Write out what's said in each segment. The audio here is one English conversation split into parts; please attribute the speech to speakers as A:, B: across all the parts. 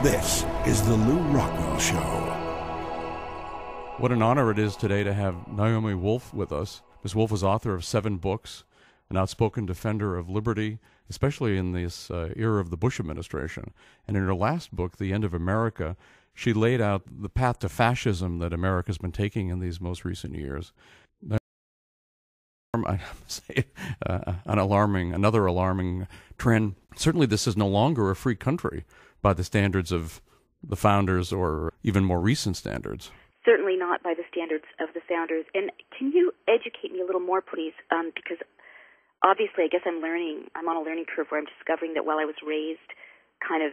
A: This is the Lou Rockwell Show.
B: What an honor it is today to have Naomi Wolf with us. Ms. Wolf is author of 7 books, an outspoken defender of liberty, especially in this era of the Bush administration. And in her last book, The End of America, she laid out the path to fascism that America's been taking in these most recent years. Another alarming trend. Certainly this is no longer a free country by the standards of the founders or even more recent standards.
C: Certainly not by the standards of the founders. And can you educate me a little more, please? Because obviously I guess I'm on a learning curve where I'm discovering that while I was raised kind of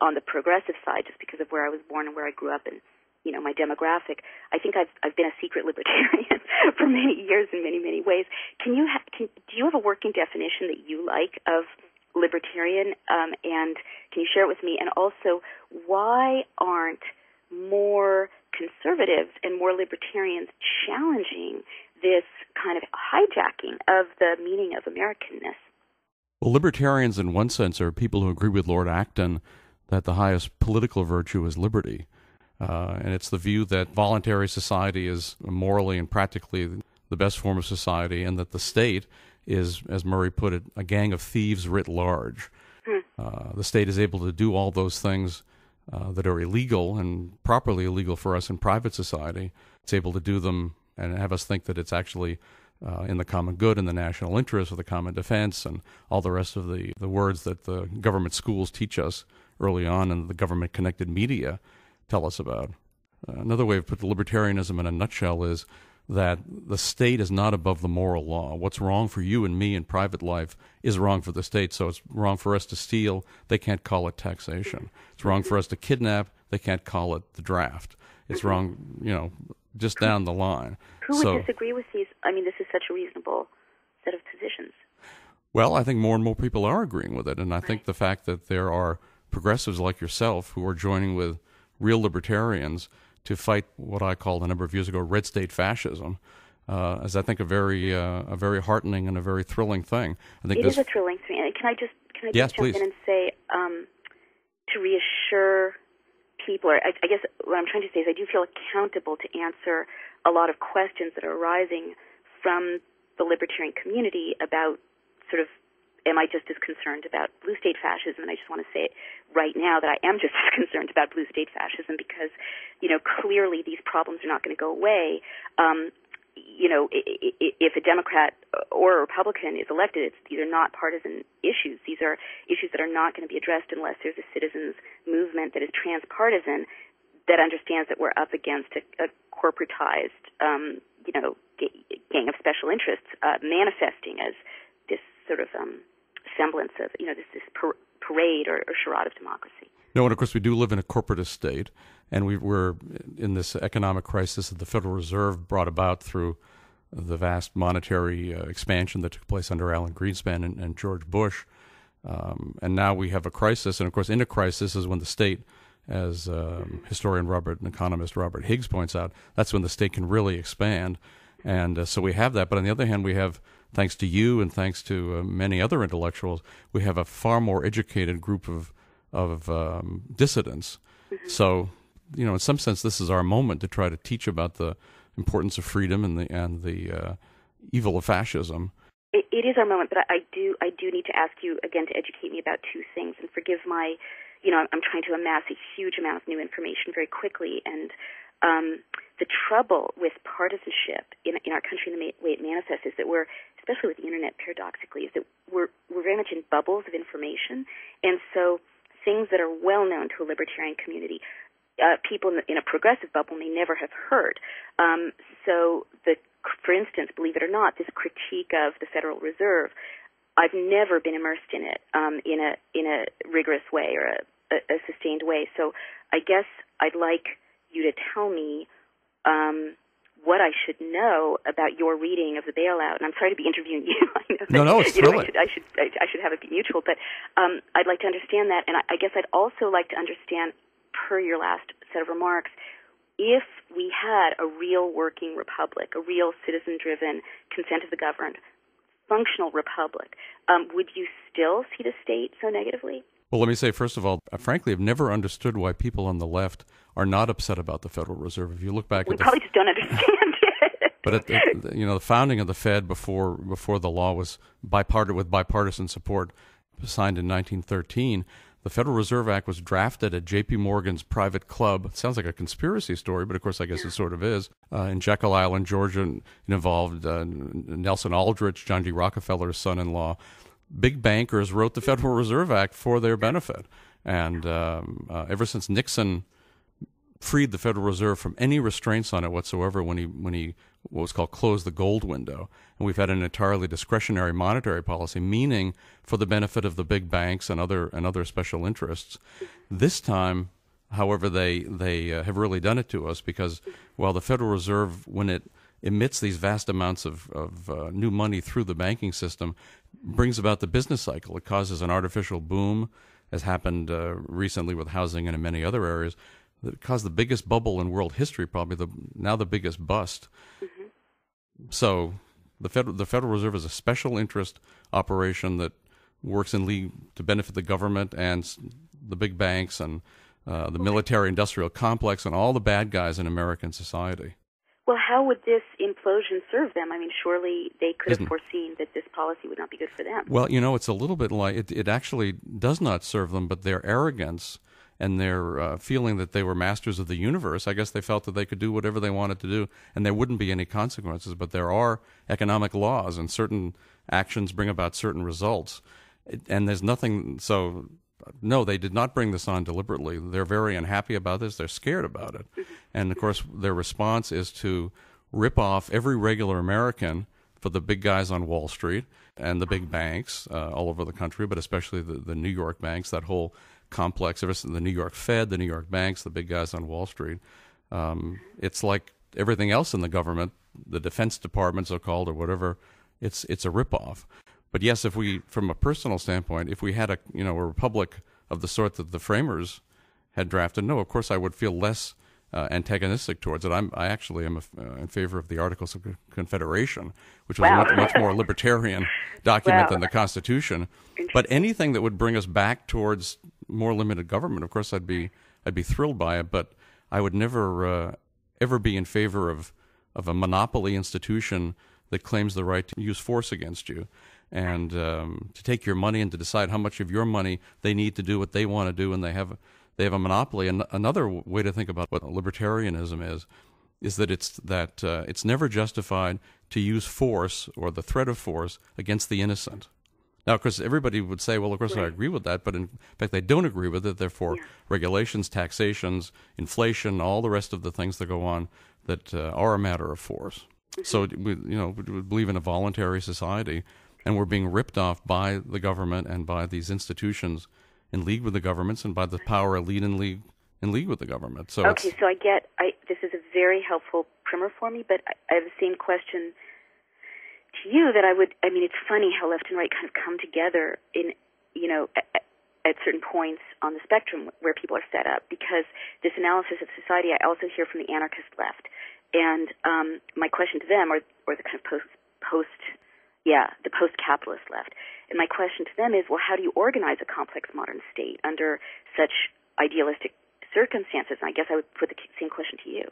C: on the progressive side just because of where I was born and where I grew up and, you know, my demographic, I think I've been a secret libertarian for many years in many, many ways. Do you have a working definition that you like of libertarian, and can you share it with me? And also, why aren't more conservatives and more libertarians challenging this kind of hijacking of the meaning of Americanness?
B: Well, libertarians in one sense are people who agree with Lord Acton that the highest political virtue is liberty. And it's the view that voluntary society is morally and practically the best form of society, and that the state is, as Murray put it, a gang of thieves writ large. The state is able to do all those things that are illegal and properly illegal for us in private society. It's able to do them and have us think that it's actually in the common good, in the national interest, or the common defense, and all the rest of the words that the government schools teach us early on and the government-connected media tell us about. Another way of putting libertarianism in a nutshell is that the state is not above the moral law. What's wrong for you and me in private life is wrong for the state. So it's wrong for us to steal. They can't call it taxation. It's wrong for us to kidnap. They can't call it the draft. It's wrong, you know, just down the line.
C: Who would disagree with these? I mean, this is such a reasonable set of positions.
B: Well, I think more and more people are agreeing with it. And I think the fact that there are progressives like yourself who are joining with real libertarians to fight what I called a number of years ago red state fascism is, I think, a very heartening and a very thrilling thing. I think
C: it is a thrilling thing. And can I just
B: yes,
C: jump in and say, to reassure people, or I guess what I'm trying to say is I do feel accountable to answer a lot of questions that are arising from the libertarian community about sort of, am I just as concerned about blue state fascism? And I just want to say it right now that I am just as concerned about blue state fascism because, you know, clearly these problems are not going to go away. You know, if a Democrat or a Republican is elected, these are not partisan issues. These are issues that are not going to be addressed unless there's a citizens movement that is transpartisan, that understands that we're up against a corporatized, you know, gang of special interests manifesting as this sort of semblance of, you know, this parade or charade of democracy.
B: No, and of course we do live in a corporatist state, and we're in this economic crisis that the Federal Reserve brought about through the vast monetary expansion that took place under Alan Greenspan and George Bush. And now we have a crisis, and of course in a crisis is when the state, as historian and economist Robert Higgs points out, that's when the state can really expand. And so we have that, but on the other hand we have, thanks to you and thanks to many other intellectuals, we have a far more educated group of dissidents. Mm-hmm. So, you know, in some sense, this is our moment to try to teach about the importance of freedom and the evil of fascism.
C: It is our moment, but I do need to ask you again to educate me about two things, and forgive my, you know, I'm trying to amass a huge amount of new information very quickly, and the trouble with partisanship in our country and the way it manifests is that we're, especially with the internet paradoxically, is that we're very much in bubbles of information, and so things that are well known to a libertarian community, people in a progressive bubble may never have heard. So, for instance, believe it or not, this critique of the Federal Reserve, I've never been immersed in it in a rigorous way or a sustained way. So, I guess I'd like you to tell me what I should know about your reading of the bailout. And I'm sorry to be interviewing you. I know
B: no, it's thrilling.
C: I should have it be mutual, but I'd like to understand that, and I guess I'd also like to understand, per your last set of remarks, if we had a real working republic, a real citizen-driven, consent of the governed, functional republic, would you still see the state so negatively?
B: Well, let me say, first of all, frankly, I've never understood why people on the left are not upset about the Federal Reserve. If you look back
C: we
B: at
C: probably just don't understand it.
B: But at the founding of the Fed before the law was with bipartisan support signed in 1913, the Federal Reserve Act was drafted at J.P. Morgan's private club. It sounds like a conspiracy story, but of course I guess it sort of is. In Jekyll Island, Georgia, it involved Nelson Aldrich, John D. Rockefeller's son-in-law. Big bankers wrote the Federal Reserve Act for their benefit. And ever since Nixon freed the Federal Reserve from any restraints on it whatsoever when he what was called closed the gold window, and we've had an entirely discretionary monetary policy, meaning for the benefit of the big banks and other special interests. This time, however, they have really done it to us, because while the Federal Reserve, when it emits these vast amounts of new money through the banking system, brings about the business cycle. It causes an artificial boom, as happened recently with housing and in many other areas. It caused the biggest bubble in world history, probably now the biggest bust. Mm-hmm. So the Federal Reserve is a special interest operation that works in league to benefit the government and the big banks and the military-industrial complex and all the bad guys in American society.
C: Well, how would this implosion serve them? I mean, surely they could have foreseen that this policy would not be good for them.
B: Well, it's a little bit like it actually does not serve them, but their arrogance and their feeling that they were masters of the universe, I guess they felt that they could do whatever they wanted to do and there wouldn't be any consequences. But there are economic laws, and certain actions bring about certain results. And there's nothing, so no, they did not bring this on deliberately. They're very unhappy about this. They're scared about it. Mm-hmm. And, of course, their response is to rip off every regular American for the big guys on Wall Street and the big banks all over the country, but especially the New York banks, that whole complex, the New York Fed, the New York banks, the big guys on Wall Street. It's like everything else in the government, the Defense Department, so-called, or whatever, it's a ripoff. But yes, if we, from a personal standpoint, if we had a republic of the sort that the framers had drafted, no, of course I would feel less antagonistic towards it. I actually am in favor of the Articles of Confederation, which was a much more libertarian document than the Constitution. But anything that would bring us back towards more limited government, of course, I'd be thrilled by it. But I would never ever be in favor of a monopoly institution that claims the right to use force against you and to take your money and to decide how much of your money they need to do what they want to do, and they have a monopoly. And another way to think about what libertarianism is that it's never justified to use force or the threat of force against the innocent. Now, of course, everybody would say, well, of course, I agree with that, but in fact, they don't agree with it. Therefore, regulations, taxations, inflation, all the rest of the things that go on that are a matter of force. Mm-hmm. So we believe in a voluntary society, and we're being ripped off by the government and by these institutions in league with the governments, and by the power elite in league with the government. So
C: okay, so this is a very helpful primer for me, but I have the same question to you that it's funny how left and right kind of come together in, at certain points on the spectrum where people are set up, because this analysis of society I also hear from the anarchist left. And my question to them, or the kind of the post-capitalist left, and my question to them is, well, how do you organize a complex modern state under such idealistic circumstances? And I guess I would put the same question to you.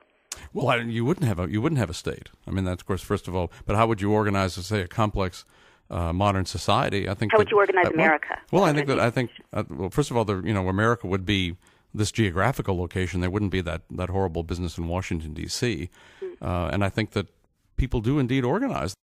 B: Well, you wouldn't have a state. I mean, that's, of course, first of all. But how would you organize, say, a complex modern society? I think.
C: How would you organize America?
B: Well, first of all, America would be this geographical location. There wouldn't be that horrible business in Washington D.C. And I think that people do indeed organize.